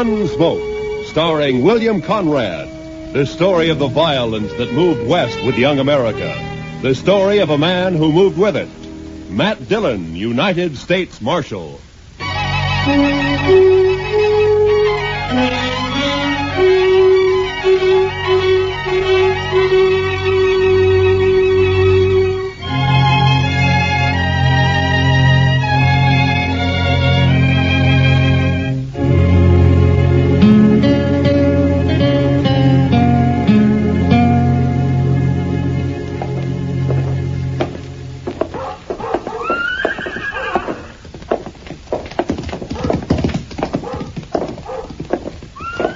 Gunsmoke, starring William Conrad. The story of the violence that moved west with young America. The story of a man who moved with it. Matt Dillon, United States Marshal.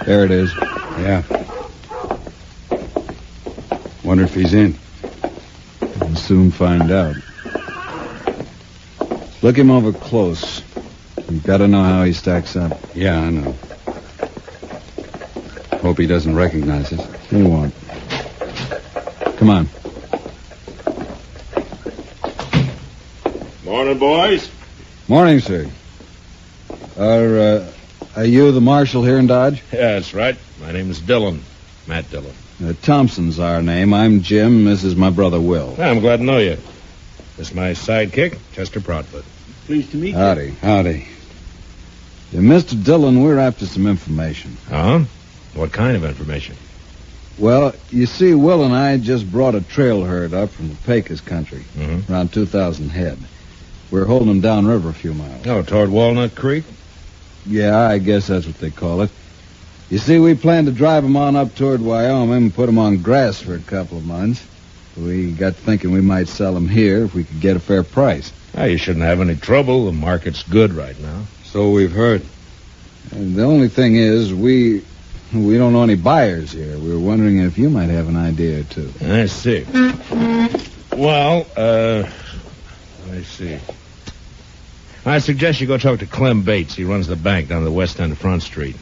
There it is. Yeah. Wonder if he's in. We'll soon find out. Look him over close. You've got to know how he stacks up. Yeah, I know. Hope he doesn't recognize us. He won't. Come on. Morning, boys. Morning, sir. Are you the marshal here in Dodge? Yeah, that's right. My name is Dillon. Matt Dillon. Thompson's our name. I'm Jim. This is my brother, Will. Yeah, I'm glad to know you. This is my sidekick, Chester Proudfoot. Pleased to meet you. Howdy. Howdy. Yeah, Mr. Dillon, we're after some information. Huh? What kind of information? Well, you see, Will and I just brought a trail herd up from the Pecos country, around 2,000 head. We're holding them downriver a few miles. Oh, toward Walnut Creek? Yeah, I guess that's what they call it. You see, we plan to drive them on up toward Wyoming and put them on grass for a couple of months. We got thinking we might sell them here if we could get a fair price. Oh, you shouldn't have any trouble. The market's good right now. So we've heard. And the only thing is, we don't know any buyers here. We were wondering if you might have an idea or two. I see. Well, let me see. I suggest you go talk to Clem Bates. He runs the bank down the west end of Front Street.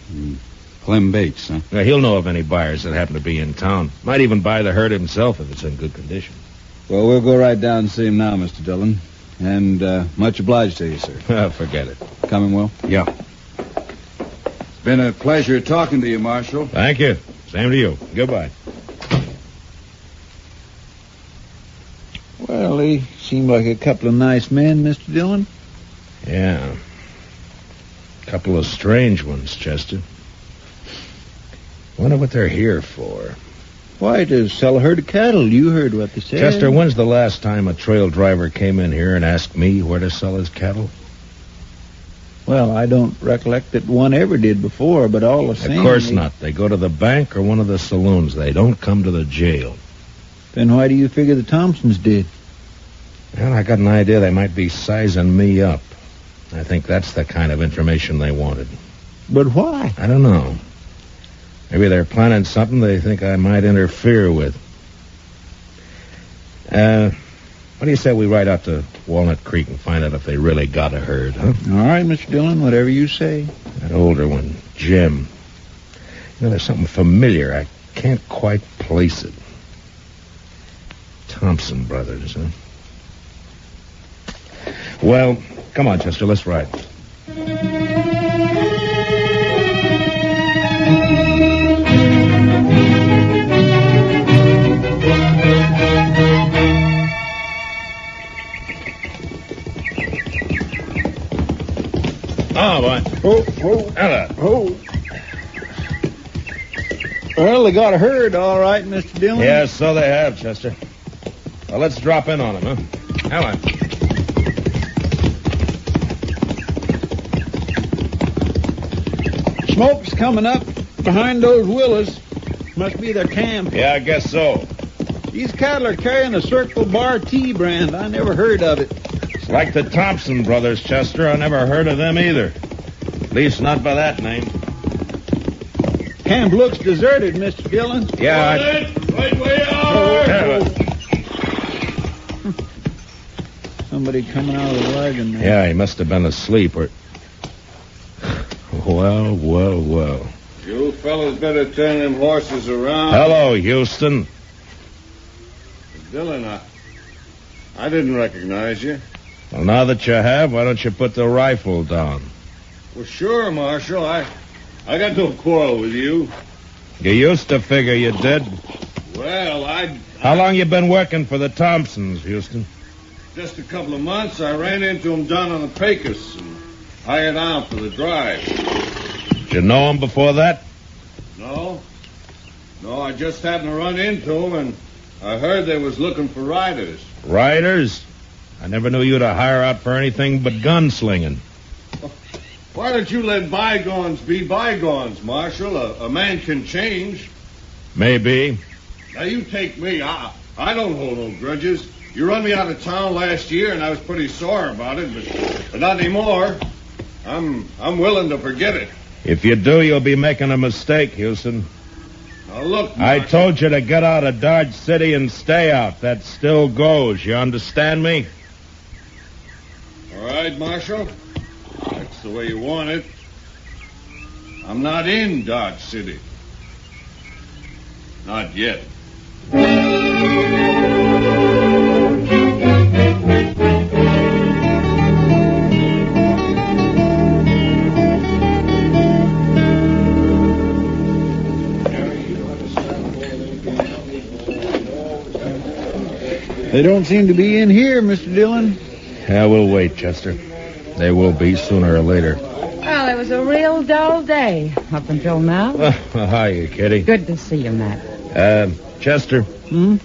Clem Bates, huh? Yeah, he'll know of any buyers that happen to be in town. Might even buy the herd himself if it's in good condition. Well, we'll go right down and see him now, Mr. Dillon. And much obliged to you, sir. Forget it. Coming, Will? Yeah. It's been a pleasure talking to you, Marshal. Thank you. Same to you. Goodbye. Well, they seem like a couple of nice men, Mr. Dillon. Yeah. Couple of strange ones, Chester. Wonder what they're here for. Why, to sell a herd of cattle. You heard what they said. Chester, when's the last time a trail driver came in here and asked me where to sell his cattle? Well, I don't recollect that one ever did before, but all the same... Of course not. They go to the bank or one of the saloons. They don't come to the jail. Then why do you figure the Thompsons did? Well, I got an idea they might be sizing me up. I think that's the kind of information they wanted. But why? I don't know. Maybe they're planning something they think I might interfere with. What do you say we ride out to Walnut Creek and find out if they really got a herd, huh? All right, Mr. Dillon, whatever you say. That older one, Jim. You know, there's something familiar. I can't quite place it. Thompson brothers, huh? Well, come on, Chester, let's ride. Oh, boy. Hello. Well, they got a herd, all right, Mr. Dillon. Yes, so they have, Chester. Well, let's drop in on them, huh? Come on. Smoke's coming up behind those willows. Must be their camp. Yeah, I guess so. These cattle are carrying a Circle Bar Tea brand. I never heard of it. It's like the Thompson brothers, Chester. I never heard of them either. At least not by that name. Camp looks deserted, Mr. Dillon. Yeah, Right way out. Somebody coming out of the wagon there. Yeah, he must have been asleep or... Well. You fellas better turn them horses around. Hello, Houston. Dillon, I didn't recognize you. Well, now that you have, why don't you put the rifle down? Well, sure, Marshal. I got no quarrel with you. You used to figure you did. Well, How long you been working for the Thompsons, Houston? just a couple of months, I ran into him down on the Pecos and hired out for the drive. Did you know him before that? No, I just happened to run into him, and I heard they was looking for riders. Riders? I never knew you to hire out for anything but gunslinging. Why don't you let bygones be bygones, Marshal? A man can change. Maybe. Now, you take me. I don't hold no grudges. You run me out of town last year, and I was pretty sore about it, but not anymore. I'm willing to forget it. If you do, you'll be making a mistake, Houston. Now, look, I Marshal. told you to get out of Dodge City and stay out. That still goes. You understand me? All right, Marshal. That's the way you want it. I'm not in Dodge City. Not yet. They don't seem to be in here, Mr. Dillon. Yeah, we'll wait, Chester. They will be sooner or later. Well, it was a real dull day up until now. Hiya, Kitty. Good to see you, Matt. Chester. Hmm?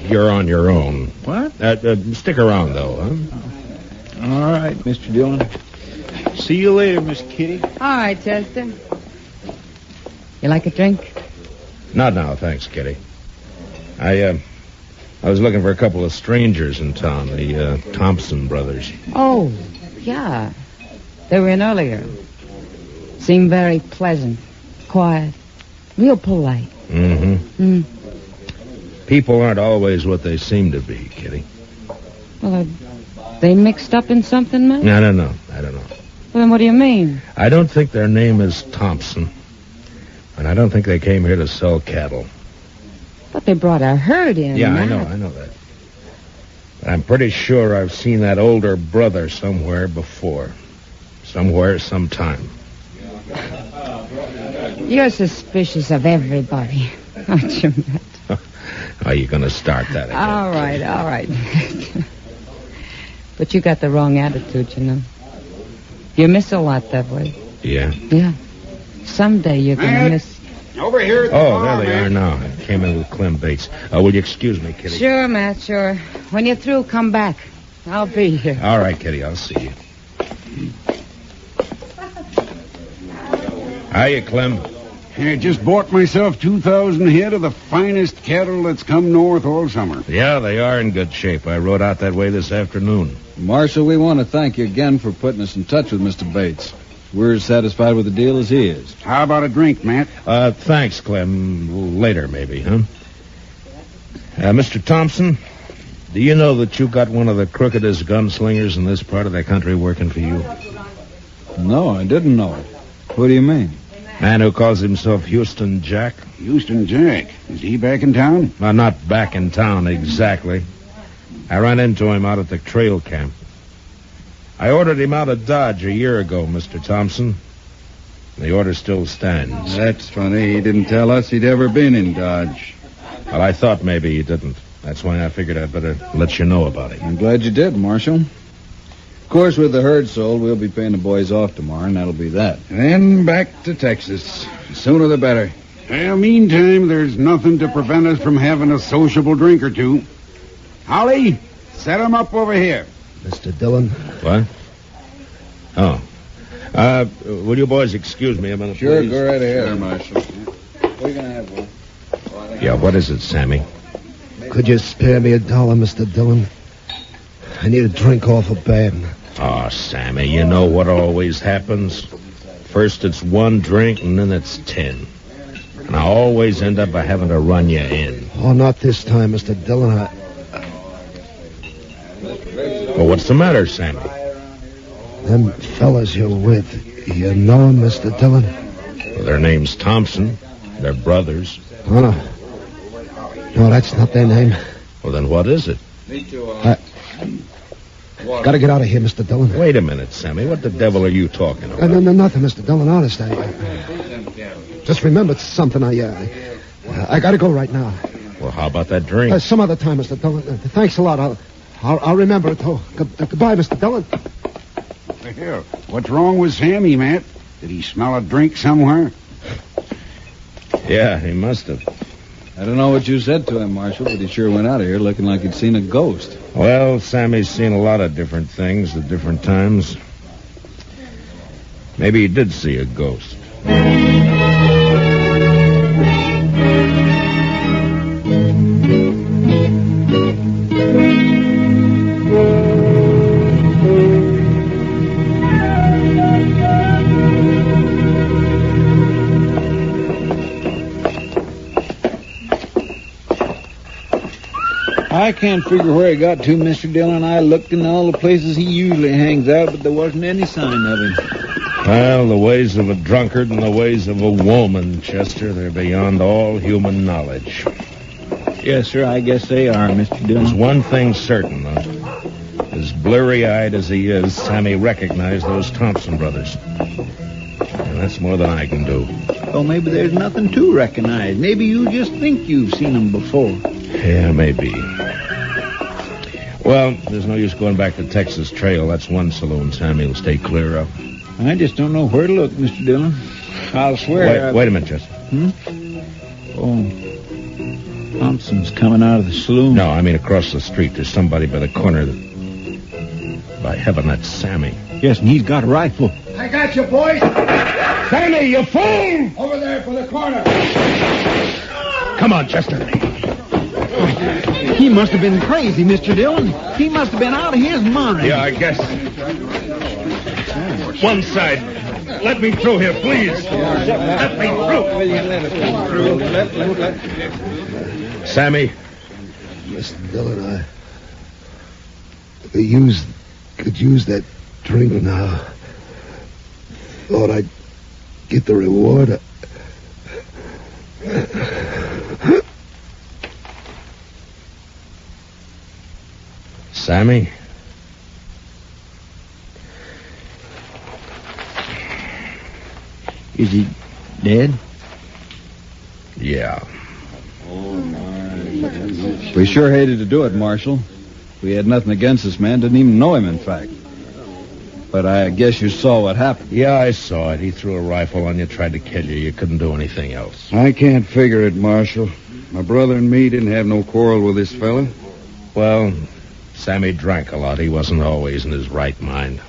You're on your own. What? Stick around, though, huh? All right, Mr. Dillon. See you later, Miss Kitty. All right, Chester. You like a drink? Not now, thanks, Kitty. I was looking for a couple of strangers in town, the Thompson brothers. Oh, yeah. They were in earlier. Seemed very pleasant, quiet, real polite. Mm-hmm. People aren't always what they seem to be, Kitty. Well, are they mixed up in something, Matt? I don't know. Well, then what do you mean? I don't think their name is Thompson. And I don't think they came here to sell cattle. But they brought a herd in. Yeah, Matt. I know that. But I'm pretty sure I've seen that older brother somewhere before. Somewhere, sometime. You're suspicious of everybody, aren't you, Matt? Are you going to start that again? All right. But you got the wrong attitude, you know. You miss a lot that way. Yeah? Yeah. Someday you're going to miss... Over here at the Oh, bar, there they man. are now. I came in with Clem Bates. Will you excuse me, Kitty? Sure, Matt, sure. When you're through, come back. I'll be here. All right, Kitty, I'll see you. Hiya, Clem. I just bought myself 2,000 head of the finest cattle that's come north all summer. Yeah, they are in good shape. I rode out that way this afternoon. Marshal, we want to thank you again for putting us in touch with Mr. Bates. We're as satisfied with the deal as he is. How about a drink, Matt? Thanks, Clem. Later, maybe, huh? Mr. Thompson, do you know that you got one of the crookedest gunslingers in this part of the country working for you? No, I didn't know it. What do you mean? Man who calls himself Houston Jack? Houston Jack. Is he back in town? Well, not back in town exactly. I ran into him out at the trail camp. I ordered him out of Dodge a year ago, Mr. Thompson. The order still stands. That's funny. He didn't tell us he'd ever been in Dodge. Well, I thought maybe he didn't. That's why I figured I'd better let you know about it. I'm glad you did, Marshal. Of course, with the herd sold, we'll be paying the boys off tomorrow, and that'll be that. Then back to Texas. Sooner the better. Well, meantime, there's nothing to prevent us from having a sociable drink or two. Holly, set 'em up over here. Mr. Dillon? What? Oh. Will you boys excuse me a minute, Sure, please? go right ahead, Marshal. What are you going to have, Will? Yeah, what is it, Sammy? Could you spare me $1, Mr. Dillon? I need a drink awful bad. Oh, Sammy, you know what always happens? First it's one drink, and then it's 10. And I always end up by having to run you in. Oh, not this time, Mr. Dillon. Well, what's the matter, Sammy? Them fellas you're with, you know 'em, Mr. Dillon? Well, their name's Thompson. They're brothers. Oh, no, that's not their name. Well, then what is it? Gotta get out of here, Mr. Dillon. Wait a minute, Sammy. What the devil are you talking about? No, nothing, Mr. Dillon. Honest, I just remembered something. I gotta go right now. Well, how about that drink? Some other time, Mr. Dillon. Thanks a lot. I'll remember it. Oh, goodbye, Mr. Dillon. Here, what's wrong with Sammy, Matt? Did he smell a drink somewhere? Yeah, he must have. I don't know what you said to him, Marshal, but he sure went out of here looking like he'd seen a ghost. Well, Sammy's seen a lot of different things at different times. Maybe he did see a ghost. I can't figure where he got to, Mr. Dillon. I looked in all the places he usually hangs out, but there wasn't any sign of him. Well, the ways of a drunkard and the ways of a woman, Chester, they're beyond all human knowledge. Yes, sir, I guess they are, Mr. Dillon. There's one thing certain, though. As blurry-eyed as he is, Sammy recognized those Thompson brothers. And that's more than I can do. Oh, maybe there's nothing to recognize. Maybe you just think you've seen them before. Yeah, maybe. Well, there's no use going back to Texas Trail. That's one saloon Sammy will stay clear of. I just don't know where to look, Mr. Dillon. I'll swear... Wait a minute, Chester. Oh, Thompson's coming out of the saloon. No, I mean across the street. There's somebody by the corner that... By heaven, that's Sammy. Yes, and he's got a rifle. I got you, boys. Sammy, you fool! Over there for the corner. Come on, Chester. He must have been crazy, Mr. Dillon. He must have been out of his mind. Yeah, I guess. One side. Let me through here, please. Let me through. Sammy. Mr. Dillon, could use that drink now. Thought I'd get the reward. Sammy? Is he dead? Yeah. We sure hated to do it, Marshal. We had nothing against this man. Didn't even know him, in fact. But I guess you saw what happened. Yeah, I saw it. He threw a rifle on you, tried to kill you. You couldn't do anything else. I can't figure it, Marshal. My brother and me didn't have no quarrel with this fella. Well, Sammy drank a lot. He wasn't always in his right mind.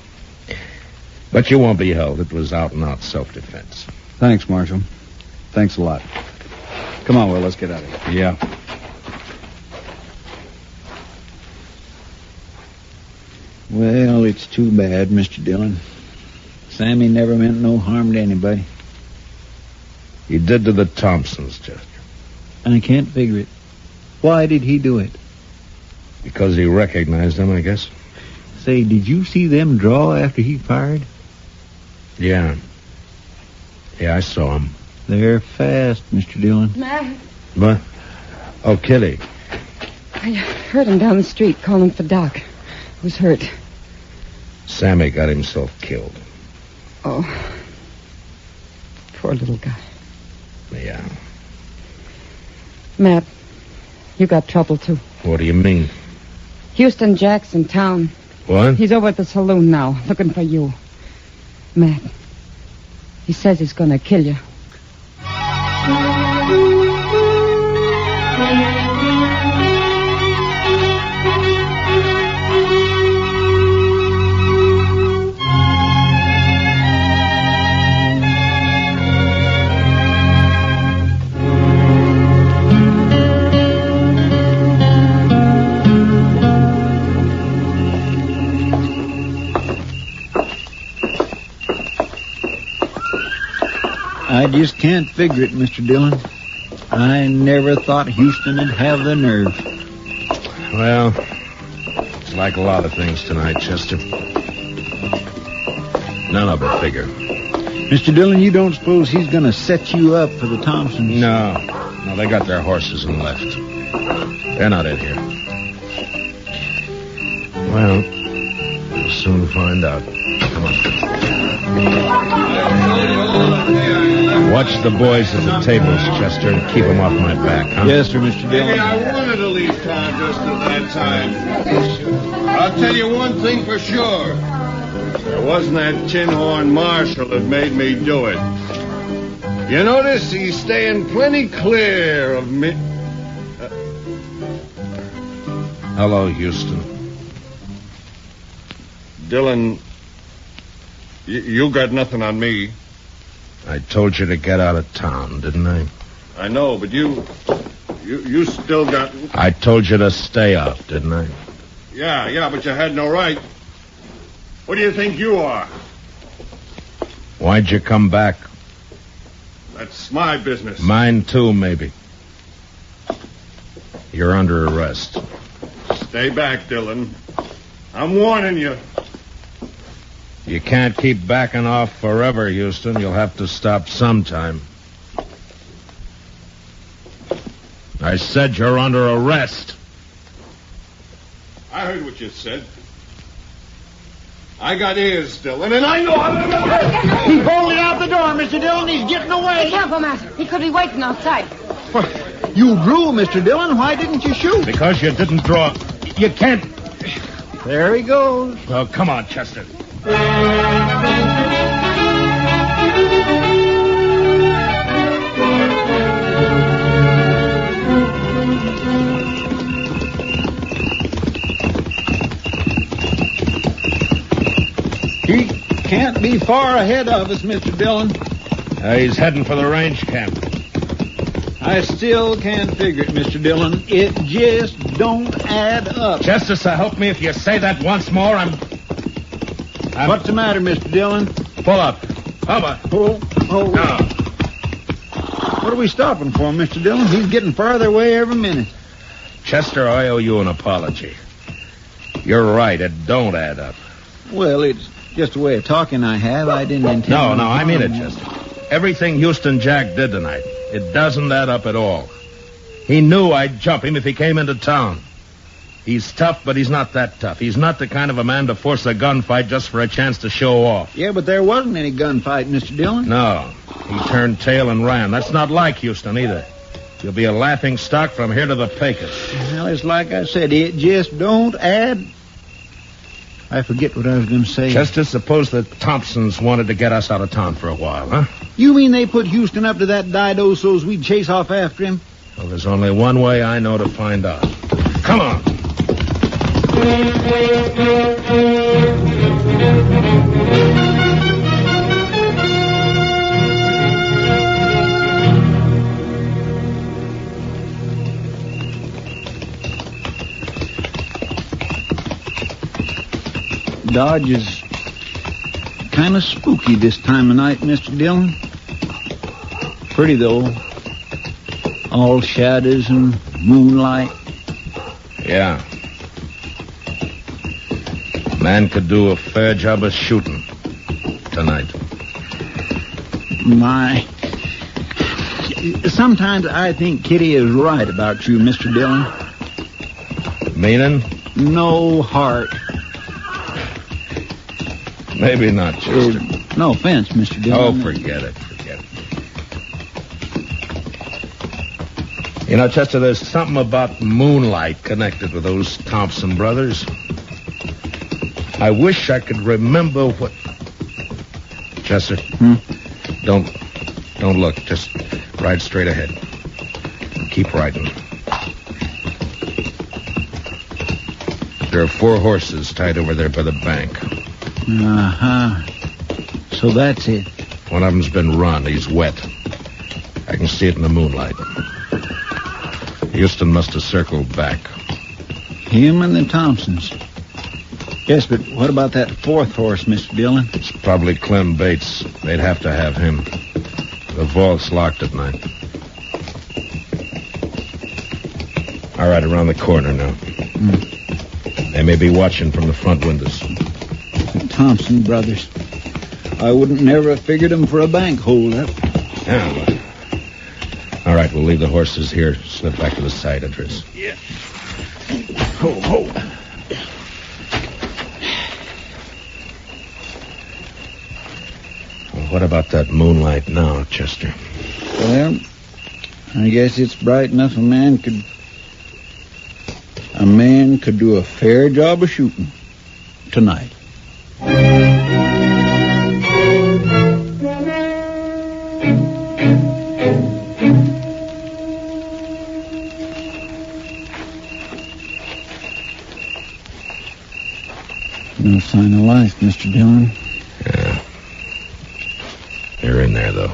But you won't be held. It was out-and-out self-defense. Thanks, Marshal. Thanks a lot. Come on, Will, let's get out of here. Yeah. Well, it's too bad, Mr. Dillon. Sammy never meant no harm to anybody. He did to the Thompsons, Chester. I can't figure it. Why did he do it? Because he recognized them, I guess. Say, did you see them draw after he fired? Yeah. Yeah, I saw him. They're fast, Mr. Dillon. Matt, What? Oh, Kitty. I heard him down the street calling for Doc. He was hurt. Sammy got himself killed. Oh, poor little guy. Yeah. Matt, you got trouble, too. What do you mean? Houston Jack's in town. What? He's over at the saloon now, looking for you. Matt, he says he's going to kill you. I just can't figure it, Mr. Dillon. I never thought Houston would have the nerve. Well, it's like a lot of things tonight, Chester. None of it figure. Mr. Dillon, you don't suppose he's going to set you up for the Thompsons? No, they got their horses and left. They're not in here. Well, soon find out. Come on. Watch the boys at the tables, Chester, and keep them off my back, huh? Yes, sir, Mr. Maybe Dillon. I wanted to leave town just at that time. I'll tell you one thing for sure. It wasn't that tin-horn marshal that made me do it. You notice he's staying plenty clear of me. Hello, Houston. Dillon, you got nothing on me. I told you to get out of town, didn't I? I know, but you still got... I told you to stay out, didn't I? Yeah, but you had no right. What do you think you are? Why'd you come back? That's my business. Mine too, maybe. You're under arrest. Stay back, Dillon. I'm warning you. You can't keep backing off forever, Houston. You'll have to stop sometime. I said you're under arrest. I heard what you said. I got ears, Dillon, and I know how to... He's bolted out the door, Mr. Dillon. He's getting away. Be careful, Master. He could be waiting outside. You drew, Mr. Dillon. Why didn't you shoot? Because you didn't draw. You can't. There he goes. Oh, come on, Chester. He can't be far ahead of us, Mr. Dillon. He's heading for the range camp. I still can't figure it, Mr. Dillon. It just don't add up. Justice, help me if you say that once more. I'm... What's the matter, Mr. Dillon? Pull up. Come on. Oh. Now. What are we stopping for, Mr. Dillon? He's getting farther away every minute. Chester, I owe you an apology. You're right. It don't add up. Well, it's just a way of talking I have. I didn't intend... No, I mean it, Chester. Everything Houston Jack did tonight, it doesn't add up at all. He knew I'd jump him if he came into town. He's tough, but he's not that tough. He's not the kind of a man to force a gunfight just for a chance to show off. Yeah, but there wasn't any gunfight, Mr. Dillon. No. He turned tail and ran. That's not like Houston either. You'll be a laughing stock from here to the Pecos. Well, it's like I said, it just don't add... I forget what I was going to say. Chester, suppose the Thompsons wanted to get us out of town for a while, huh? You mean they put Houston up to that dido so's we'd chase off after him? Well, there's only one way I know to find out. Come on. Dodge is kind of spooky this time of night, Mr. Dillon. Pretty, though. All shadows and moonlight. Yeah. Man could do a fair job of shooting tonight. My. Sometimes I think Kitty is right about you, Mr. Dillon. Meaning? No heart. Maybe not, Chester. No offense, Mr. Dillon. Oh, forget it. You know, Chester, there's something about moonlight connected with those Thompson brothers. I wish I could remember what... Chester, don't look. Just ride straight ahead. Keep riding. There are 4 horses tied over there by the bank. Uh-huh. So that's it. One of them's been run. He's wet. I can see it in the moonlight. Houston must have circled back. Him and the Thompsons. Yes, but what about that 4th horse, Mr. Dillon? It's probably Clem Bates. They'd have to have him. The vault's locked at night. All right, around the corner now. They may be watching from the front windows. The Thompson brothers. I wouldn't never have figured them for a bank holdup. Yeah. All right, we'll leave the horses here. Slip back to the side entrance. Yeah. Ho. What about that moonlight now, Chester? Well, I guess it's bright enough a man could do a fair job of shooting tonight. No sign of life, Mr. Dillon. Yeah. They're in there, though.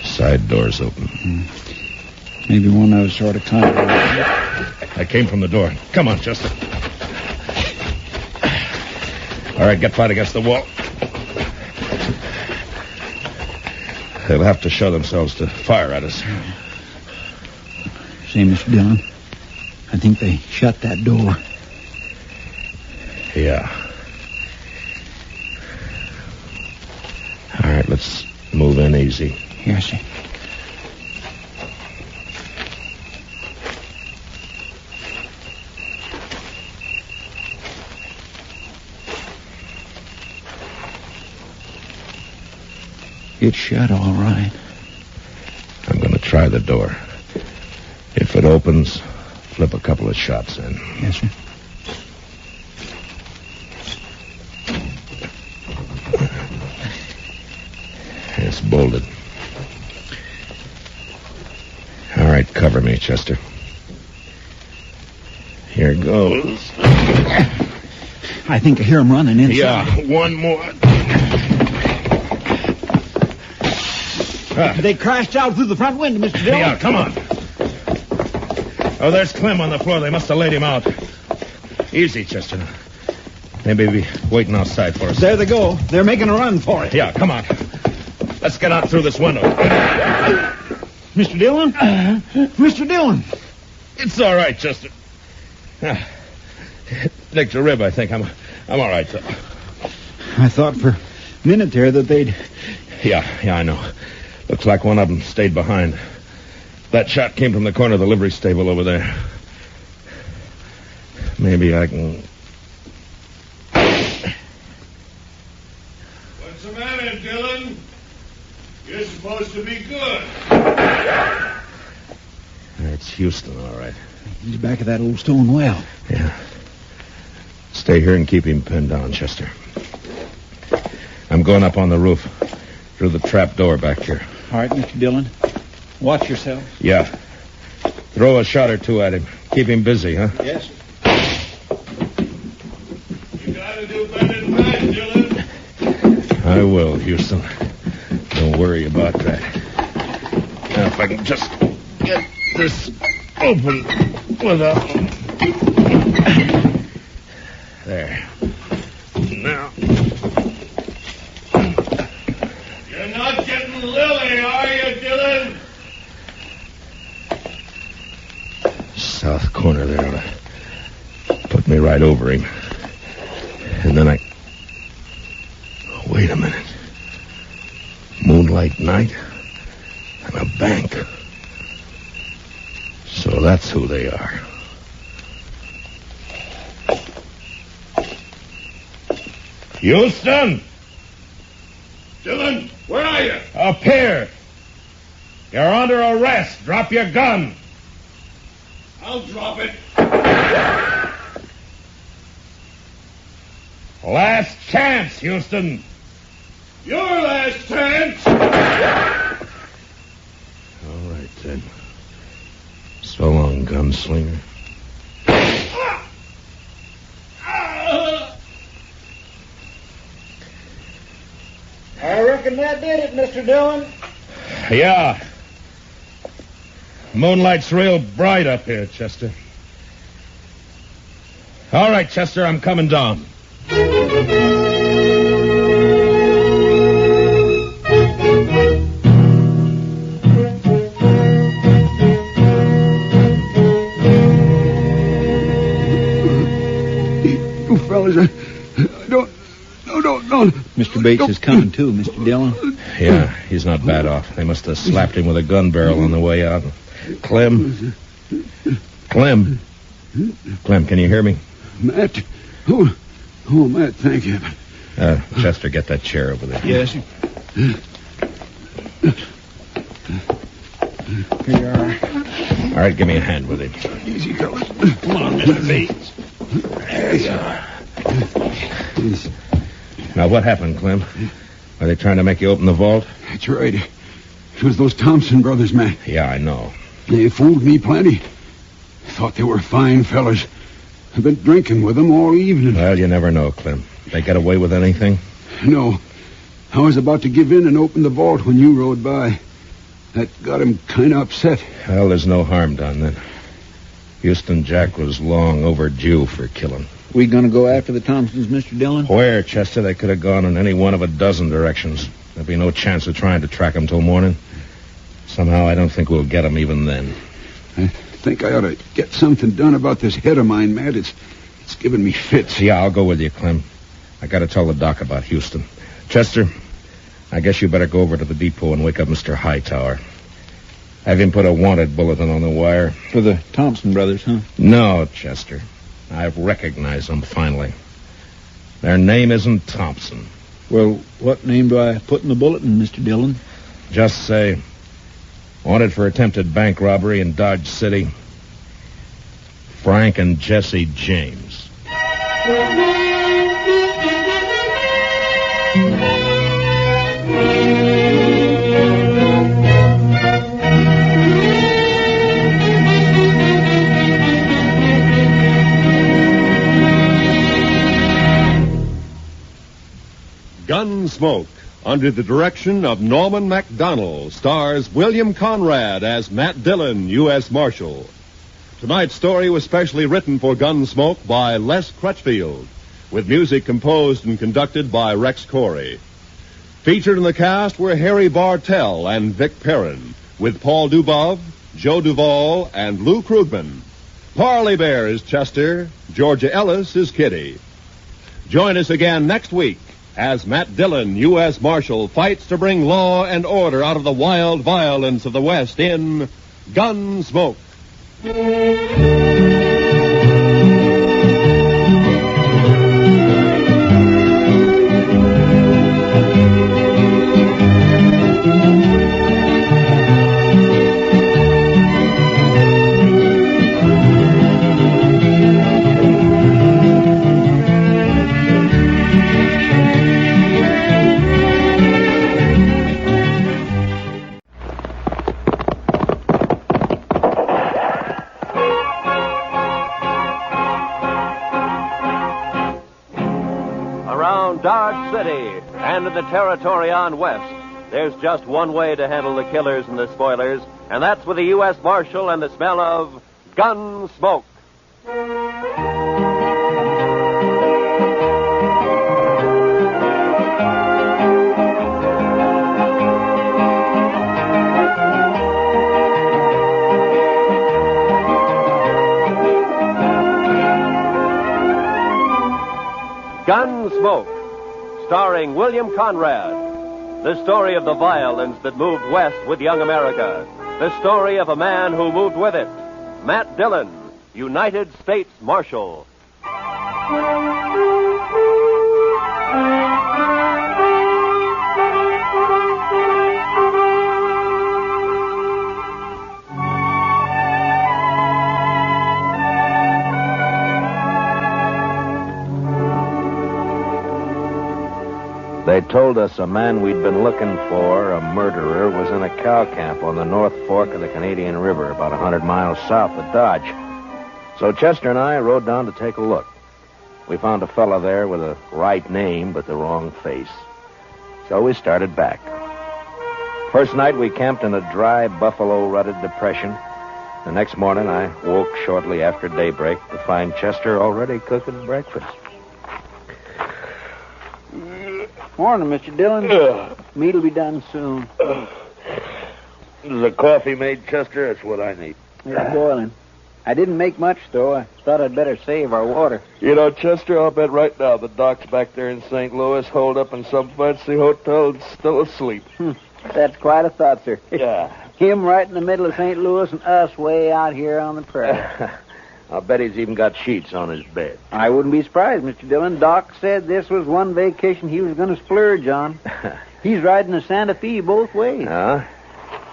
Side door's open. Maybe one of us ought to climb. I came from the door. Come on, Chester. All right, get flat against the wall. They'll have to show themselves to fire at us. Say, Mr. Dillon, I think they shut that door. Yeah. All right, let's move in easy. Yes, sir. It's shut all right. I'm going to try the door. If it opens, flip a couple of shots in. Yes, sir. It's bolted. All right, cover me, Chester. Here goes. I think I hear him running inside. Yeah, one more. They crashed out through the front window, Mr. Dillon. Yeah, come on. Oh, there's Clem on the floor. They must have laid him out. Easy, Chester. They may be waiting outside for us. There they go. They're making a run for it. Yeah, come on. Let's get out through this window. Mr. Dillon? Mr. Dillon! It's all right, Chester. Nicked a rib, I think. I'm all right, though. I thought for a minute there that they'd... Yeah, I know. Looks like one of them stayed behind. That shot came from the corner of the livery stable over there. Maybe I can... What's the matter, Dillon? You're supposed to be good. It's Houston, all right. He's back of that old stone well. Yeah. Stay here and keep him pinned down, Chester. I'm going up on the roof through the trap door back here. All right, Mr. Dillon. Watch yourself. Yeah. Throw a shot or two at him. Keep him busy, huh? Yes, sir. You gotta do better than that, Dillon. I will, Houston. Don't worry about that. Now, if I can just get this open without... There. Now... You're not getting Lily, are you, Dillon? South corner there ought to put me right over him. And then I... Wait a minute. Moonlight night and a bank. So that's who they are. Houston! Dillon, where are you? Up here! You're under arrest. Drop your gun. I'll drop it. Last chance, Houston. Your last chance. All right, then. So long, gunslinger. I reckon that did it, Mr. Dillon. Yeah. Moonlight's real bright up here, Chester. All right, Chester, I'm coming down. You fellas, I don't. Mr. Bates is coming, too, Mr. Dillon. Yeah, he's not bad off. They must have slapped him with a gun barrel on the way out. Clem, can you hear me? Matt? Oh, Matt, thank you. Chester, get that chair over there. Yes. Here you are. All right, give me a hand with it. Easy, fellas. Come on, Mr. Bates. There you are. Now, what happened, Clem? Are they trying to make you open the vault? That's right. It was those Thompson brothers, Matt. Yeah, I know. They fooled me plenty. Thought they were fine fellas. I've been drinking with them all evening. Well, you never know, Clem. They get away with anything? No. I was about to give in and open the vault when you rode by. That got him kind of upset. Well, there's no harm done then. Houston Jack was long overdue for killing. We gonna go after the Thompsons, Mr. Dillon? Where, Chester? They could have gone in any one of a dozen directions. There'd be no chance of trying to track them till morning. Somehow, I don't think we'll get them even then. I think I ought to get something done about this head of mine, Matt. It's giving me fits. Yeah, I'll go with you, Clem. I got to tell the doc about Houston. Chester, I guess you better go over to the depot and wake up Mr. Hightower. Have him put a wanted bulletin on the wire. For the Thompson brothers, huh? No, Chester. I've recognized them finally. Their name isn't Thompson. Well, what name do I put in the bulletin, Mr. Dillon? Just say, wanted for attempted bank robbery in Dodge City, Frank and Jesse James. Gunsmoke, under the direction of Norman MacDonald, stars William Conrad as Matt Dillon, U.S. Marshal. Tonight's story was specially written for Gunsmoke by Les Crutchfield, with music composed and conducted by Rex Corey. Featured in the cast were Harry Bartell and Vic Perrin, with Paul Dubov, Joe Duvall, and Lou Krugman. Parley Bear is Chester, Georgia Ellis is Kitty. Join us again next week as Matt Dillon, U.S. Marshal, fights to bring law and order out of the wild violence of the West in Gunsmoke. Dodge City and in the territory on west, there's just one way to handle the killers and the spoilers, and that's with the U.S. Marshal and the smell of Gunsmoke. Gunsmoke, starring William Conrad. The story of the violence that moved west with young America. The story of a man who moved with it. Matt Dillon, United States Marshal. They told us a man we'd been looking for, a murderer, was in a cow camp on the North Fork of the Canadian River, about 100 miles south of Dodge. So Chester and I rode down to take a look. We found a fella there with a right name but the wrong face. So we started back. First night we camped in a dry, buffalo-rutted depression. The next morning I woke shortly after daybreak to find Chester already cooking breakfast. Morning, Mr. Dillon. Meat'll be done soon. Is the coffee made, Chester? That's what I need. It's boiling. I didn't make much, though. I thought I'd better save our water. You know, Chester, I'll bet right now the doc's back there in St. Louis, holed up in some fancy hotel and still asleep. That's quite a thought, sir. Yeah. Him right in the middle of St. Louis and us way out here on the prairie. I'll bet he's even got sheets on his bed. I wouldn't be surprised, Mr. Dillon. Doc said this was one vacation he was going to splurge on. He's riding the Santa Fe both ways. Huh?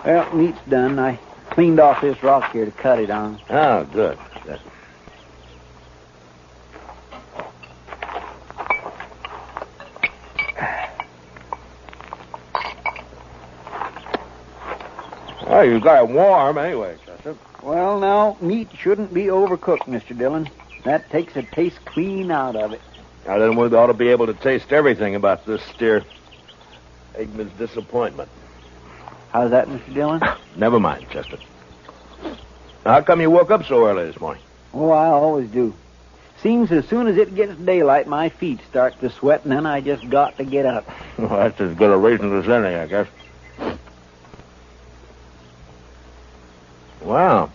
Well, meat's done. I cleaned off this rock here to cut it on. Oh, good. Good. Well, you got it warm anyway, Chester. Well, now, meat shouldn't be overcooked, Mr. Dillon. That takes the taste clean out of it. Now, then we ought to be able to taste everything about this steer. Eggman's disappointment. How's that, Mr. Dillon? Never mind, Chester. How come you woke up so early this morning? Oh, I always do. Seems as soon as it gets daylight, my feet start to sweat, and then I just got to get up. Well, that's as good a reason as any, I guess. Wow.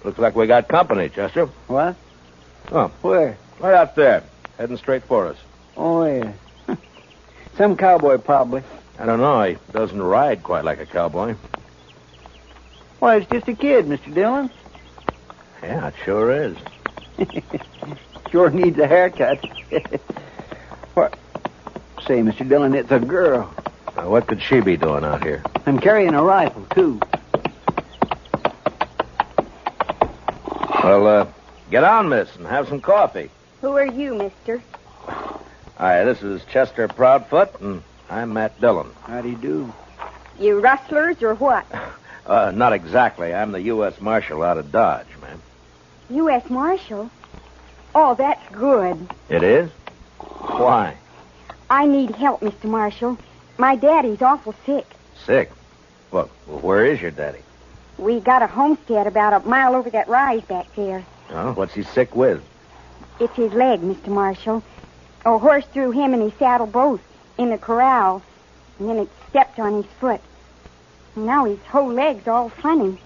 Looks like we got company, Chester. What? Oh. Where? Right out there. Heading straight for us. Oh, yeah. Some cowboy, probably. I don't know. He doesn't ride quite like a cowboy. Why, it's just a kid, Mr. Dillon. Yeah, it sure is. Sure needs a haircut. What? Say, Mr. Dillon, it's a girl. What could she be doing out here? I'm carrying a rifle, too. Well, get on, miss, and have some coffee. Who are you, mister? Hi, this is Chester Proudfoot, and I'm Matt Dillon. How do you do? You rustlers or what? Not exactly. I'm the U.S. Marshal out of Dodge, ma'am. U.S. Marshal? Oh, that's good. It is? Why? I need help, Mr. Marshal. My daddy's awful sick. Sick? Well, where is your daddy? We got a homestead about a mile over that rise back there. Oh, what's he sick with? It's his leg, Mr. Marshal. A horse threw him and his saddle both in the corral, and then it stepped on his foot. And now his whole leg's all funny.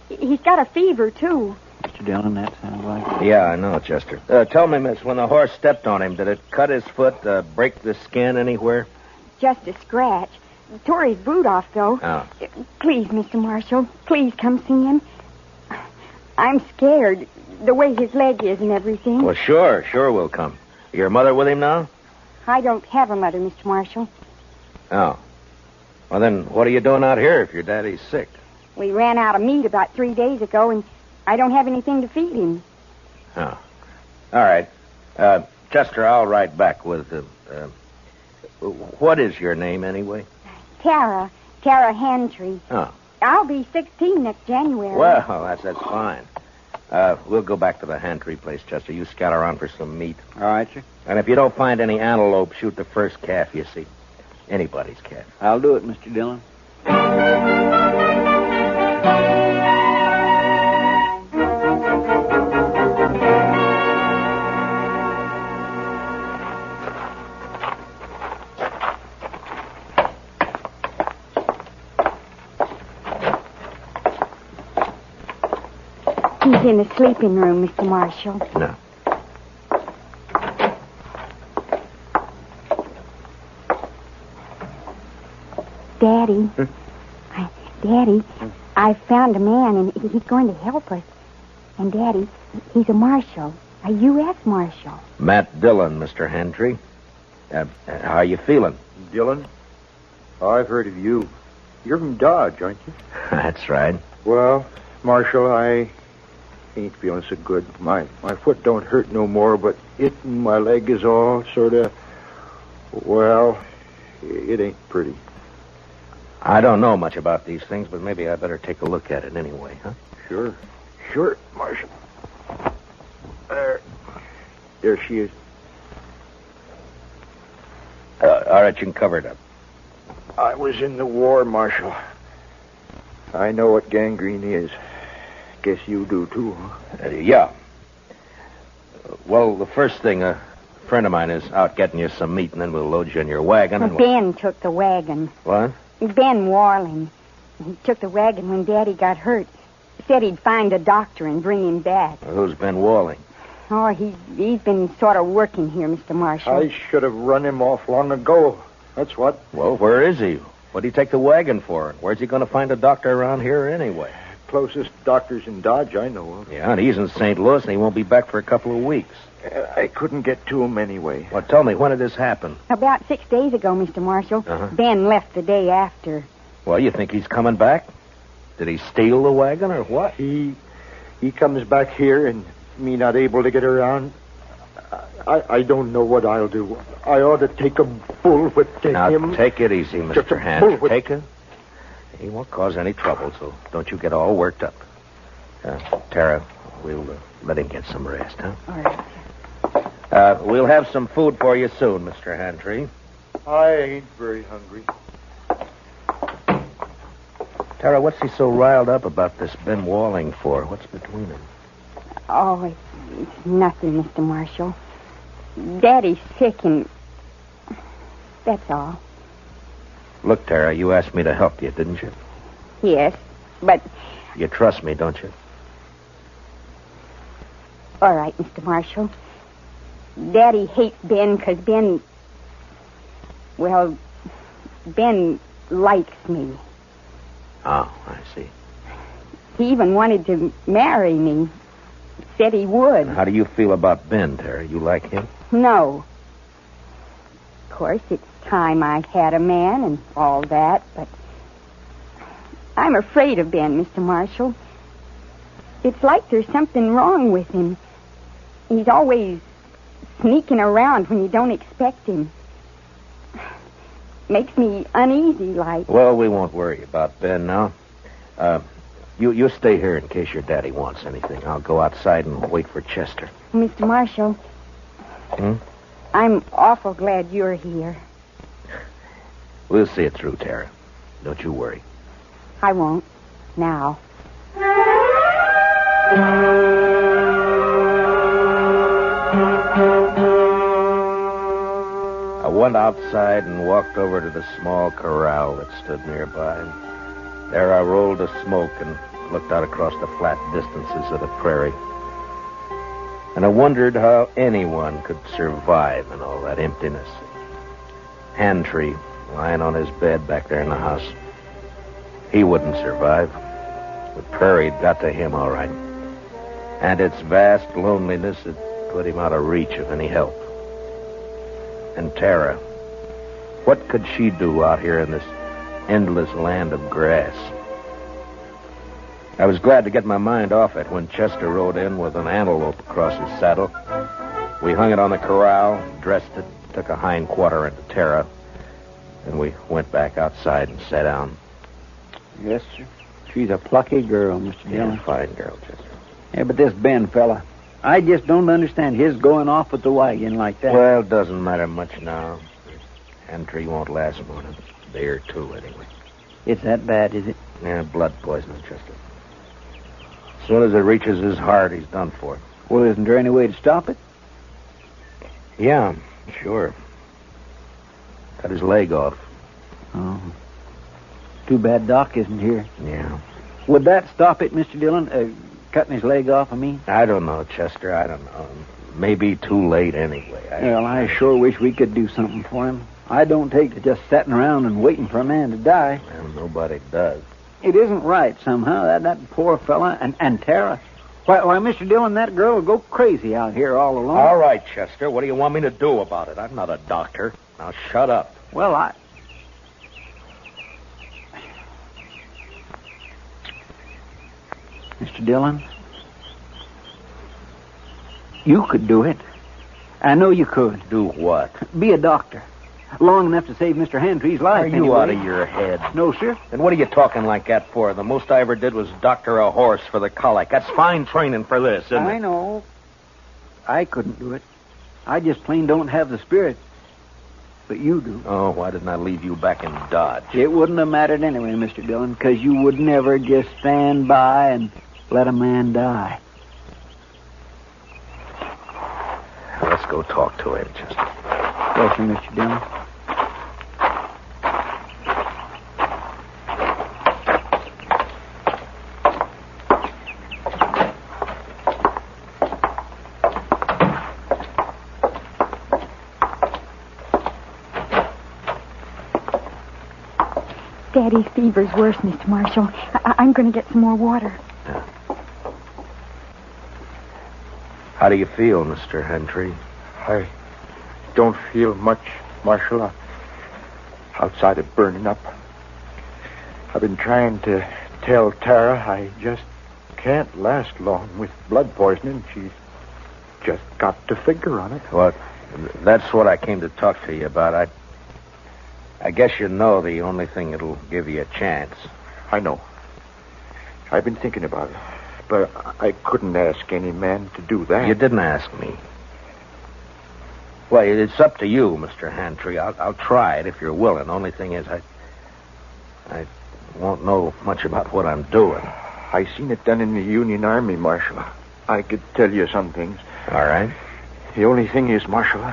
He's got a fever, too. Mr. Dillon, that sounds like... Yeah, I know, Chester. Tell me, miss, when the horse stepped on him, did it cut his foot, break the skin anywhere? Just a scratch. Tore his boot off, though. Oh. Please, Mr. Marshal, please come see him. I'm scared, the way his leg is and everything. Well, sure we'll come. Your mother with him now? I don't have a mother, Mr. Marshal. Oh. Well, then, what are you doing out here if your daddy's sick? We ran out of meat about 3 days ago, and I don't have anything to feed him. Oh. All right. Chester, I'll ride back with... what is your name, anyway? Tara Hantry. Oh. I'll be 16 next January. Well, that's fine. We'll go back to the Hantry place, Chester. You scout around for some meat. All right, sir. And if you don't find any antelope, shoot the first calf you see. Anybody's calf. I'll do it, Mr. Dillon. He's in the sleeping room, Mr. Marshal. No. Daddy. Daddy, I found a man, and he's going to help us. And, Daddy, he's a marshal, a U.S. Marshal. Matt Dillon, Mr. Hantry. How are you feeling? Dillon? I've heard of you. You're from Dodge, aren't you? That's right. Well, Marshal, I ain't feeling so good. My foot don't hurt no more, but my leg is all sort of, well, it ain't pretty. I don't know much about these things, but maybe I better take a look at it anyway, huh? Sure, Marshal. There she is. All right, you can cover it up. I was in the war, Marshal. I know what gangrene is. Guess you do, too, huh? Yeah. Well, the first thing, a friend of mine is out getting you some meat, and then we'll load you in your wagon. And Ben took the wagon. What? Ben Warling. He took the wagon when Daddy got hurt. Said he'd find a doctor and bring him back. Well, who's Ben Warling? Oh, he's been sort of working here, Mr. Marshal. I should have run him off long ago. That's what. Well, where is he? What'd he take the wagon for? Where's he going to find a doctor around here anyway? closest doctor's in Dodge I know of. Yeah, and he's in St. Louis, and he won't be back for a couple of weeks. I couldn't get to him anyway. Well, tell me, when did this happen? About 6 days ago, Mr. Marshall. Uh-huh. Ben left the day after. Well, you think he's coming back? Did he steal the wagon or what? He comes back here and me not able to get around. I don't know what I'll do. I ought to take a bullwhip to Now, him. take it easy, Just a Mr. Hand. bullwhip. Take it. He won't cause any trouble, so don't you get all worked up. Tara, we'll let him get some rest, huh? All right. We'll have some food for you soon, Mr. Handtree. I ain't very hungry. Tara, what's he so riled up about this Ben Walling for? What's between them? Oh, it's nothing, Mr. Marshall. Daddy's sick and... that's all. Look, Tara, you asked me to help you, didn't you? Yes, but... You trust me, don't you? All right, Mr. Marshall. Daddy hates Ben because Ben... well, Ben likes me. Oh, I see. He even wanted to marry me. Said he would. How do you feel about Ben, Tara? You like him? No. Of course, it's time I had a man and all that, but I'm afraid of Ben, Mr. Marshall. It's like there's something wrong with him. He's always sneaking around when you don't expect him. Makes me uneasy, like. Well, we won't worry about Ben now. You stay here in case your daddy wants anything. I'll go outside and wait for Chester. Mr. Marshall, Hmm? I'm awful glad you're here. We'll see it through, Tara. Don't you worry. I won't. Now. I went outside and walked over to the small corral that stood nearby. There I rolled a smoke and looked out across the flat distances of the prairie. And I wondered how anyone could survive in all that emptiness. Handtree lying on his bed back there in the house. He wouldn't survive. The prairie had got to him all right. And its vast loneliness had put him out of reach of any help. And Tara, what could she do out here in this endless land of grass? I was glad to get my mind off it when Chester rode in with an antelope across his saddle. We hung it on the corral, dressed it, took a hind quarter into Tara, and we went back outside and sat down. Yes, sir. She's a plucky girl, Mr. Dillon. Yeah, fine girl, Chester. Yeah, but this Ben fella, I just don't understand his going off with the wagon like that. Well, it doesn't matter much now. Handtree won't last more than a day or two, anyway. It's that bad, is it? Yeah, blood poisoning, Chester. As soon as it reaches his heart, he's done for. Well, isn't there any way to stop it? Yeah, sure. Cut his leg off. Oh. Too bad Doc isn't here. Yeah. Would that stop it, Mr. Dillon? Cutting his leg off, I mean? I don't know, Chester. I don't know. Maybe too late anyway. Well, I sure wish we could do something for him. I don't take to just sitting around and waiting for a man to die. Well, nobody does. It isn't right somehow. That poor fella and Tara. Why, Mr. Dillon, that girl will go crazy out here all alone. All right, Chester. What do you want me to do about it? I'm not a doctor. Now shut up. Well, Mr. Dillon, you could do it. I know you could. Do what? Be a doctor. Long enough to save Mr. Handtree's life. Are you anyway. out of your head? No, sir. Then what are you talking like that for? The most I ever did was doctor a horse for the colic. That's fine training for this, isn't it? I know. I couldn't do it. I just plain don't have the spirit. But you do. Oh, why didn't I leave you back in Dodge? It wouldn't have mattered anyway, Mr. Dillon, because you would never just stand by and let a man die. Let's go talk to him, Chester. Yes, sir, Mr. Dillon. Daddy's fever's worse, Mr. Marshall. I'm going to get some more water. Yeah. How do you feel, Mr. Hentry? I don't feel much, Marshal. Outside of burning up. I've been trying to tell Tara I just can't last long with blood poisoning. She's just got to figure on it. Well, that's what I came to talk to you about. I guess you know the only thing that'll give you a chance. I know. I've been thinking about it. But I couldn't ask any man to do that. You didn't ask me. Well, it's up to you, Mr. Hantry. I'll try it if you're willing. The only thing is I won't know much about what I'm doing. I seen it done in the Union Army, Marshal. I could tell you some things. All right. The only thing is, Marshal,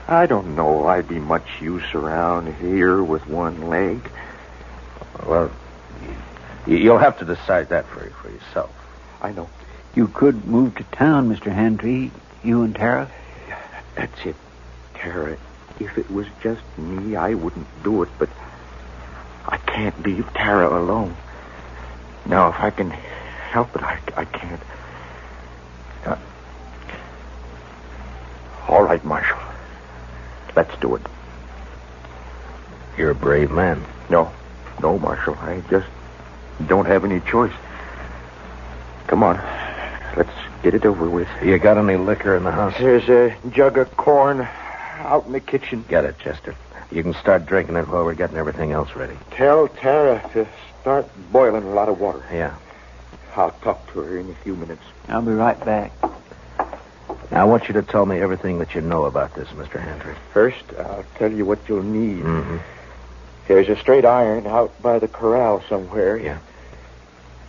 I don't know I'd be much use around here with one leg. Well, you'll have to decide that for yourself. I know. You could move to town, Mr. Hantry. You and Tara. That's it, Tara. If it was just me, I wouldn't do it, but I can't leave Tara alone. Now, if I can help it, I can't. All right, Marshal. Let's do it. You're a brave man. No, Marshal. I just don't have any choice. Come on. Let's get it over with. You got any liquor in the house? There's a jug of corn out in the kitchen. Get it, Chester. You can start drinking it while we're getting everything else ready. Tell Tara to start boiling a lot of water. Yeah. I'll talk to her in a few minutes. I'll be right back. Now, I want you to tell me everything that you know about this, Mr. Hantry. First, I'll tell you what you'll need. Mm-hmm. There's a straight iron out by the corral somewhere. Yeah.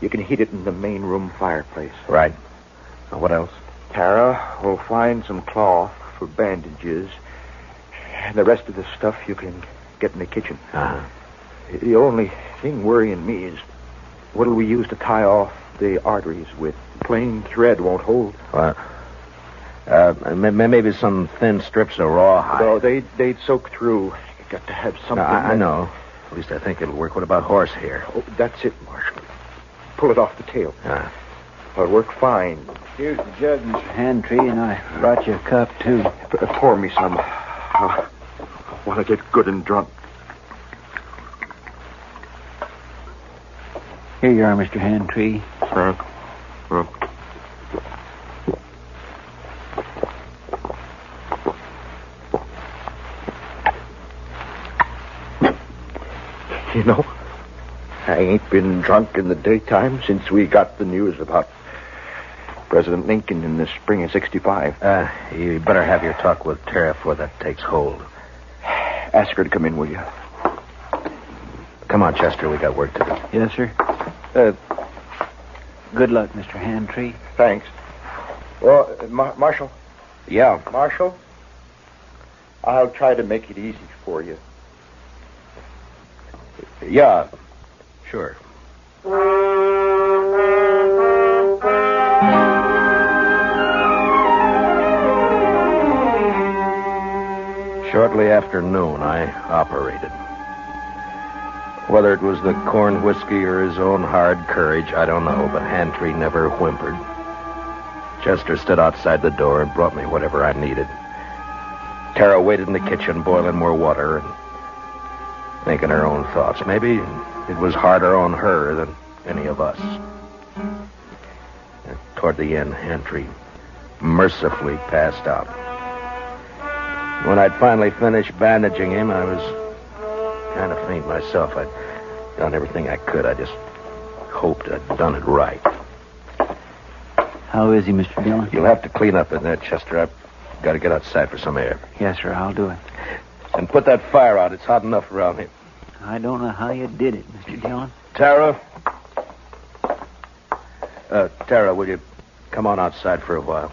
You can heat it in the main room fireplace. Right. Now, what else? Tara will find some cloth for bandages. And the rest of the stuff you can get in the kitchen. Uh-huh. The only thing worrying me is what'll we use to tie off the arteries with? Plain thread won't hold. Well, maybe some thin strips of rawhide. No, they'd soak through. You got to have something. I know. At least I think it'll work. What about horsehair? Oh, that's it, Marshal. Pull it off the tail. It'll work fine. Here's the jug, Mr. Hantry, and I brought you a cup, too. Pour me some. I want to get good and drunk. Here you are, Mr. Hantry. Thanks. You know, I ain't been drunk in the daytime since we got the news about President Lincoln in the spring of 65. You better have your talk with Tara before that takes hold. Ask her to come in, will you? Come on, Chester. We got work to do. Yes, sir. Good luck, Mr. Hantry. Thanks. Well, Marshal. Yeah. Marshal, I'll try to make it easy for you. Yeah. Sure. Shortly after noon, I operated. Whether it was the corn whiskey or his own hard courage, I don't know, but Hantry never whimpered. Chester stood outside the door and brought me whatever I needed. Tara waited in the kitchen, boiling more water and thinking her own thoughts. Maybe it was harder on her than any of us. And toward the end, Hantry mercifully passed out. When I'd finally finished bandaging him, I was kind of faint myself. I'd done everything I could. I just hoped I'd done it right. How is he, Mr. Dillon? You'll have to clean up in there, Chester. I've got to get outside for some air. Yes, sir, I'll do it. And put that fire out. It's hot enough around here. I don't know how you did it, Mr. Dillon. Tara? Tara, will you come on outside for a while?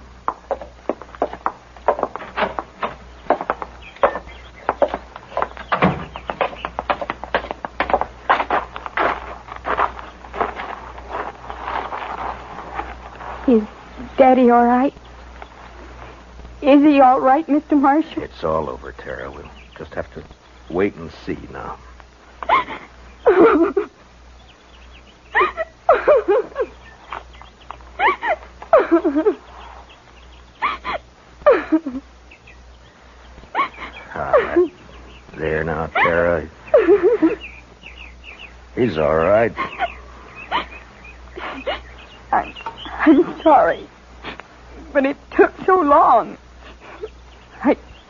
Is Daddy all right? Is he all right, Mr. Marshall? It's all over, Tara. We'll just have to wait and see now. There now, Tara. He's all right. I'm sorry, but it took so long.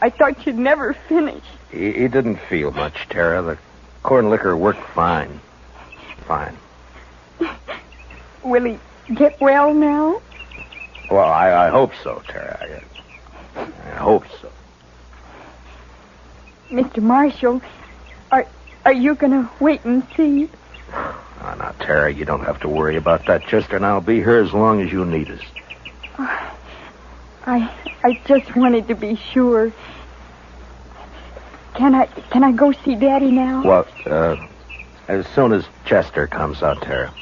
I thought you'd never finish. He didn't feel much, Tara. The corn liquor worked fine. Fine. Will he get well now? Well, I hope so, Tara. I hope so. Mr. Marshall, are you going to wait and see? Oh, now, Tara, you don't have to worry about that, Chester, and I'll be here as long as you need us. I just wanted to be sure. Can I go see Daddy now? Well, as soon as Chester comes out, Tara,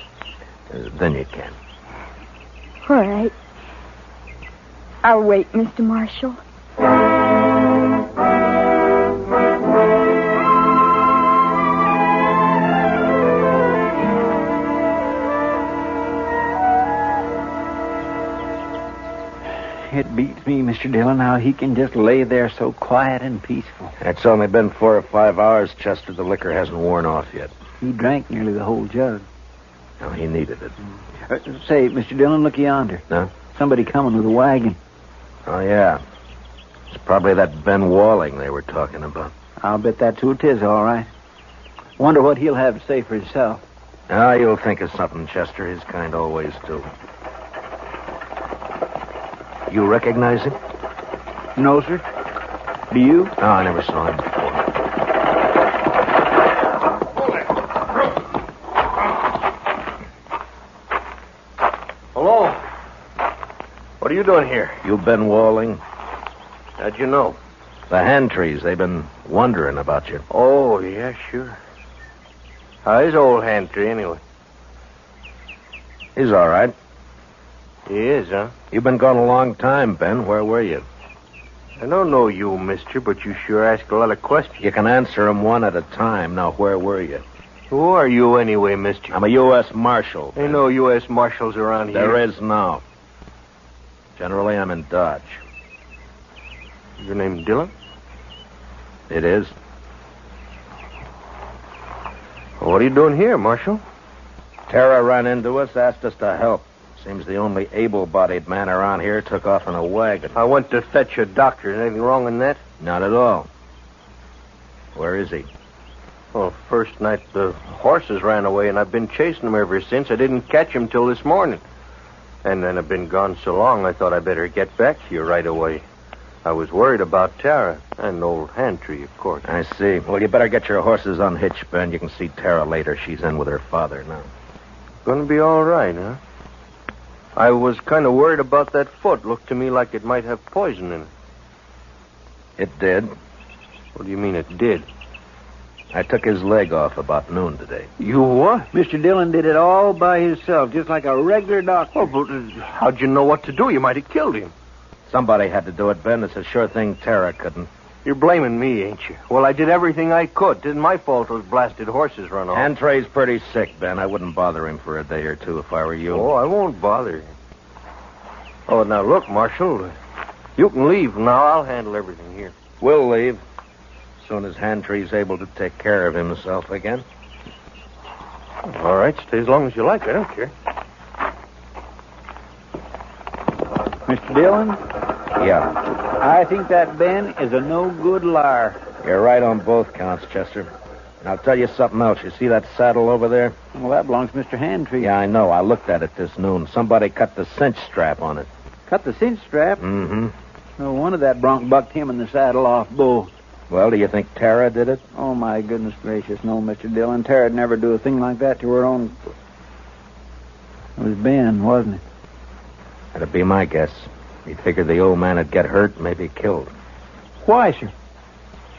then you can. All right. I'll wait, Mr. Marshall. It beats me, Mr. Dillon, how he can just lay there so quiet and peaceful. It's only been 4 or 5 hours, Chester. The liquor hasn't worn off yet. He drank nearly the whole jug. No, he needed it. Say, Mr. Dillon, look yonder. No? Somebody coming with a wagon. Oh, yeah. It's probably that Ben Walling they were talking about. I'll bet that's who it is, all right. Wonder what he'll have to say for himself. Ah, you'll think of something, Chester. His kind always do. You recognize him? No, sir. Do you? No, I never saw him before. Hello. What are you doing here? You Ben Walling? How'd you know? The Hantrees, they've been wondering about you. Oh, yeah, sure. How's old Hantry, anyway? He's all right. He is, huh? You've been gone a long time, Ben. Where were you? I don't know you, mister, but you sure ask a lot of questions. You can answer them one at a time. Now, where were you? Who are you anyway, mister? I'm a U.S. Marshal. Ain't no U.S. Marshals around here. There is now. Generally, I'm in Dodge. Your name Dillon? It is. Well, what are you doing here, Marshal? Tara ran into us, asked us to help. Seems the only able-bodied man around here took off in a wagon. I went to fetch a doctor. Is anything wrong in that? Not at all. Where is he? Well, first night the horses ran away, and I've been chasing them ever since. I didn't catch him till this morning. And then I've been gone so long, I thought I'd better get back to you right away. I was worried about Tara and old Hantry, of course. I see. Well, you better get your horses unhitched, Ben. You can see Tara later. She's in with her father now. Gonna be all right, huh? I was kind of worried about that foot. Looked to me like it might have poison in it. It did. What do you mean it did? I took his leg off about noon today. You what? Mr. Dillon did it all by himself, just like a regular doctor. Oh, but how'd you know what to do? You might have killed him. Somebody had to do it, Ben. It's a sure thing Tara couldn't. You're blaming me, ain't you? Well, I did everything I could. It isn't my fault those blasted horses run off. Hantray's pretty sick, Ben. I wouldn't bother him for a day or two if I were you. Oh, I won't bother you. Oh, now look, Marshal. You can leave now. I'll handle everything here. We'll leave. As soon as Hantray's able to take care of himself again. All right, stay as long as you like. I don't care. Mr. Dillon? Yeah. I think that Ben is a no-good liar. You're right on both counts, Chester. And I'll tell you something else. You see that saddle over there? Well, that belongs to Mr. Hantry. Yeah, I know. I looked at it this noon. Somebody cut the cinch strap on it. Cut the cinch strap? Mm-hmm. No wonder that bronc bucked him in the saddle off both. Well, do you think Tara did it? Oh, my goodness gracious, no, Mr. Dillon. Tara'd never do a thing like that to her own... It was Ben, wasn't it? That'd be my guess. He figured the old man would get hurt, maybe killed. Why, sir?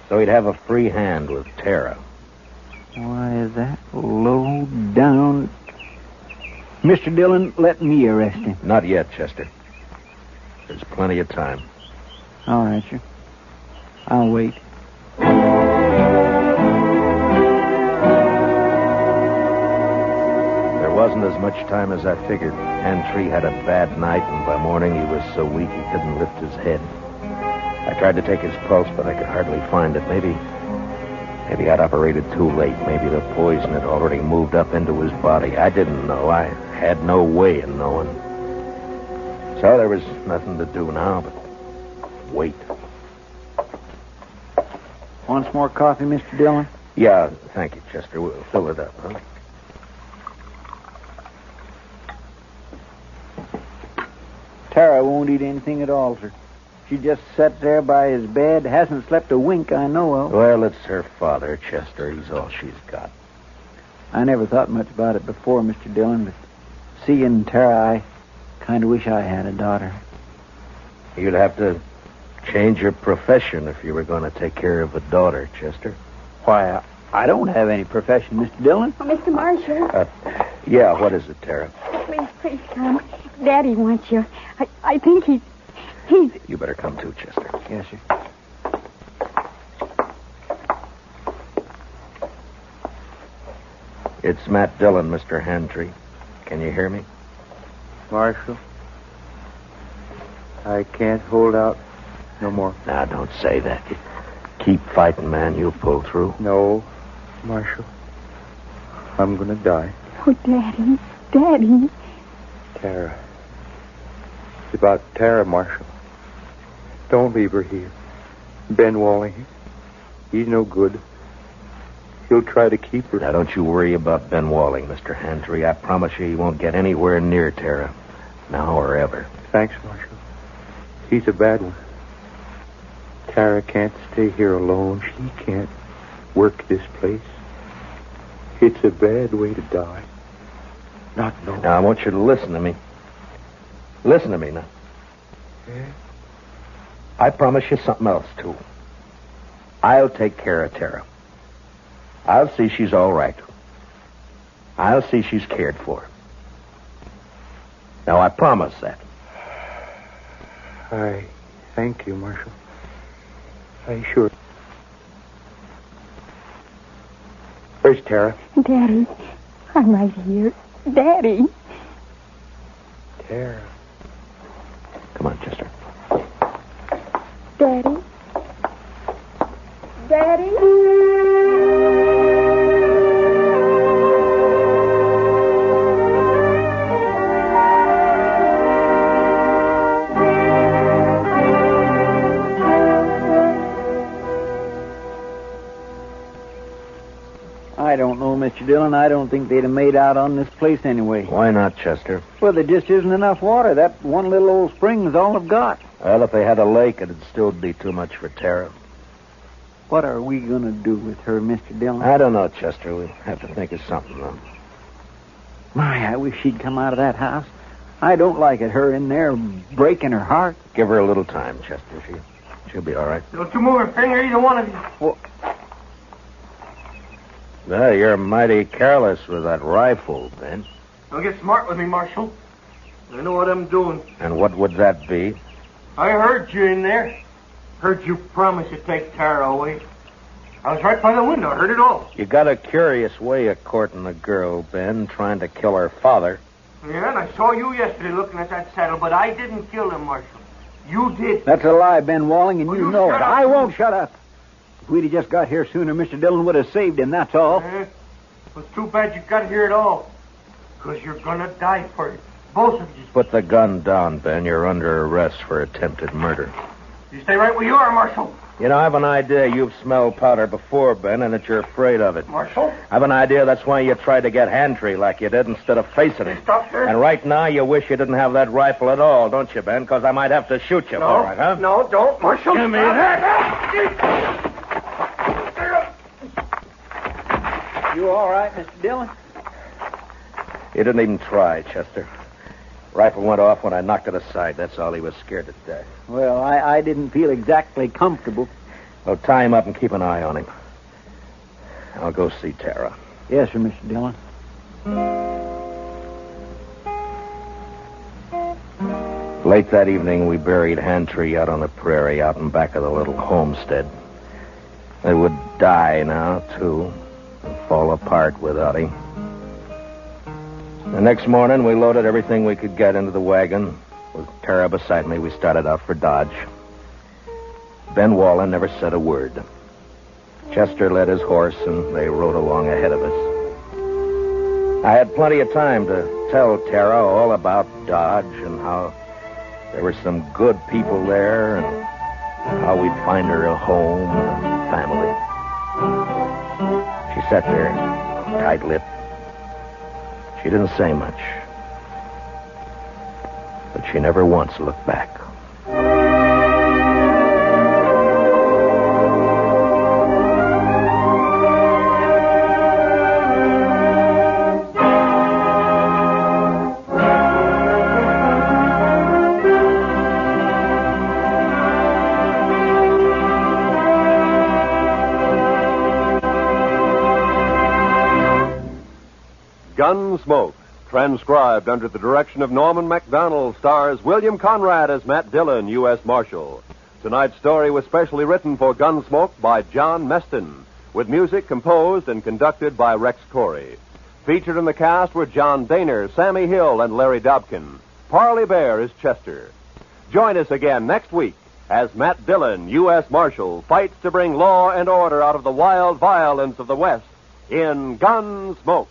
So he'd have a free hand with Tara. Why, that low down... Mr. Dillon, let me arrest him. Not yet, Chester. There's plenty of time. All right, sir. I'll wait. There wasn't as much time as I figured. Hantry had a bad night, and by morning he was so weak he couldn't lift his head. I tried to take his pulse, but I could hardly find it. Maybe I'd operated too late. Maybe the poison had already moved up into his body. I didn't know. I had no way of knowing. So there was nothing to do now but wait. Want some more coffee, Mr. Dillon? Yeah, thank you, Chester. We'll fill it up, huh? Tara won't eat anything at all, sir. She just sat there by his bed, hasn't slept a wink I know of. Well, it's her father, Chester. He's all she's got. I never thought much about it before, Mr. Dillon, but seeing Tara, I kind of wish I had a daughter. You'd have to change your profession if you were going to take care of a daughter, Chester. Why, I don't have any profession, Mr. Dillon. Oh, Mr. Marshall. Yeah, what is it, Tara? Please come. Daddy wants you. I think he's... You better come too, Chester. Yes, sir. It's Matt Dillon, Mr. Hantry. Can you hear me? Marshal, I can't hold out no more. Now, don't say that. Keep fighting, man. You'll pull through. No, Marshal. I'm going to die. Oh, Daddy. Daddy. Tara. It's about Tara, Marshal. Don't leave her here. Ben Walling, he's no good. He'll try to keep her. Now, don't you worry about Ben Walling, Mr. Hantry. I promise you he won't get anywhere near Tara. Now or ever. Thanks, Marshal. He's a bad one. Tara can't stay here alone. She can't work this place. It's a bad way to die. Not no. Now, I want you to listen to me. Listen to me now. Yeah? I promise you something else, too. I'll take care of Tara. I'll see she's all right. I'll see she's cared for. Now, I promise that. I thank you, Marshal. I sure. Where's Tara? Daddy, I'm right here. Daddy. Tara. Come on, Chester. Daddy. Daddy. I don't know, Mr. Dillon. I don't think they'd have made out on this place anyway. Why not, Chester? Well, there just isn't enough water. That one little old spring is all I've got. Well, if they had a lake, it'd still be too much for Tara. What are we going to do with her, Mr. Dillon? I don't know, Chester. We'll have to think of something, though. My, I wish she'd come out of that house. I don't like it, her in there breaking her heart. Give her a little time, Chester. She'll be all right. Don't you move a finger, either one of you. Well, Well, you're mighty careless with that rifle, Ben. Don't get smart with me, Marshal. I know what I'm doing. And what would that be? I heard you in there. Heard you promise to take Tara away. I was right by the window. I heard it all. You got a curious way of courting a girl, Ben, trying to kill her father. Yeah, and I saw you yesterday looking at that saddle, but I didn't kill him, Marshal. You did. That's a lie, Ben Walling, and Well, you you know shut it. up. I won't shut up. If we'd have just got here sooner, Mr. Dillon would have saved him, that's all. Well, it's too bad you got here at all. Because you're going to die for it. Both of you. Put the gun down, Ben. You're under arrest for attempted murder. You stay right where you are, Marshal. You know, I have an idea you've smelled powder before, Ben, and that you're afraid of it. Marshal? I have an idea that's why you tried to get Hantry like you did instead of facing him. Stop, sir. And right now you wish you didn't have that rifle at all, don't you, Ben? Because I might have to shoot you for it, huh? No, don't, Marshal. Give me that. You all right, Mr. Dillon? You didn't even try, Chester. Rifle went off when I knocked it aside. That's all. He was scared to death. Well, I didn't feel exactly comfortable. Well, tie him up and keep an eye on him. I'll go see Tara. Yes, sir, Mr. Dillon. Late that evening, we buried Hantry out on the prairie, out in back of the little homestead. They would die now, too, and fall apart without him. The next morning, we loaded everything we could get into the wagon. With Tara beside me, we started out for Dodge. Ben Wallen never said a word. Chester led his horse, and they rode along ahead of us. I had plenty of time to tell Tara all about Dodge and how there were some good people there and how we'd find her a home and family. She sat there, tight-lipped. She didn't say much, but she never once looked back. Gunsmoke, transcribed under the direction of Norman MacDonald, stars William Conrad as Matt Dillon, U.S. Marshal. Tonight's story was specially written for Gunsmoke by John Meston, with music composed and conducted by Rex Corey. Featured in the cast were John Daner, Sammy Hill, and Larry Dobkin. Parley Bear is Chester. Join us again next week as Matt Dillon, U.S. Marshal, fights to bring law and order out of the wild violence of the West in Gunsmoke.